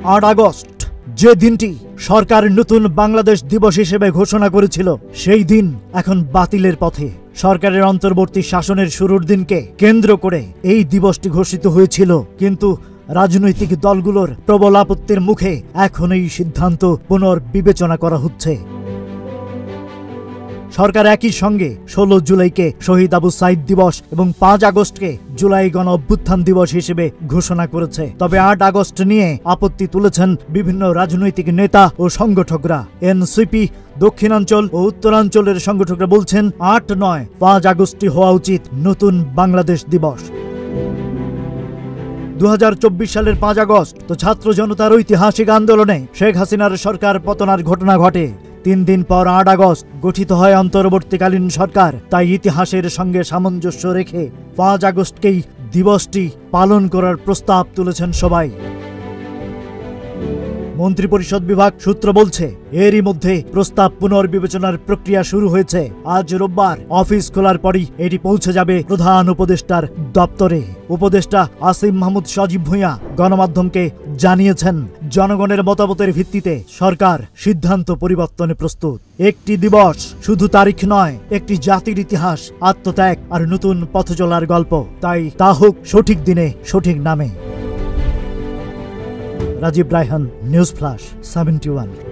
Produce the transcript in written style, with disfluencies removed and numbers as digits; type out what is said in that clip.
8 August, যে দিনটি সরকার নতুন বাংলাদেশ দিবস হিসেবে ঘোষণা করেছিল, সেই দিন এখন বাতিলের পথে। সরকারের অন্তর্বর্তী শাসনের শুরুর দিনকে কেন্দ্র করে এই দিবসটি ঘোষিত হয়েছিল, কিন্তু রাজনৈতিক দলগুলোর প্রবল আপত্তির মুখে এখন এই সিদ্ধান্ত পুনর্বিবেচনা করা হচ্ছে। সরকার একই সঙ্গে 16 জুলাইকে শহীদ আবু সাইদ দিবস এবং 5 আগস্টকে জুলাই গণ অভ্যুত্থান দিবস হিসেবে ঘোষণা করেছে। তবে 8 আগস্ট নিয়ে আপত্তি তুলেছেন বিভিন্ন রাজনৈতিক নেতা ও সংগঠকরা। এনসিপি দক্ষিণাঞ্চল ও উত্তরাঞ্চলের সংগঠকরা বলছেন 8 নয় 5 আগস্টই হওয়া উচিত নতুন বাংলাদেশ দিবস। 2024 সালের 5 আগস্ট তো ছাত্র জনতার ঐতিহাসিক আন্দোলনে শেখ হাসিনার সরকার পতনের ঘটনা ঘটে। 3 দিন পর 8 আগস্ট গঠিত হয় অন্তর্বর্তীকালীন সরকার। তাই ইতিহাসের সঙ্গে সামঞ্জস্য রেখে 5 আগস্টকেই দিবসটি পালন করার প্রস্তাব তুলেছেন সবাই। মন্ত্রিপরিষদ বিভাগ সূত্র বলছে, এরই মধ্যে প্রস্তাব পুনর্বিবেচনার প্রক্রিয়া শুরু হয়েছে। আজ রোববার অফিস খোলার পরই এটি পৌঁছে যাবে প্রধান উপদেষ্টার দপ্তরে। উপদেষ্টা আসিম মাহমুদ সজীব ভূঁইয়া গণমাধ্যমকে জানিয়েছেন, জনগণের মতামতের ভিত্তিতে সরকার সিদ্ধান্ত পরিবর্তনে প্রস্তুত। একটি দিবস শুধু তারিখ নয়, একটি জাতির ইতিহাস, আত্মত্যাগ আর নতুন পথ চলার গল্প। তাই তা হোক সঠিক দিনে, সঠিক নামে। Rajib Raihan, news flash 71।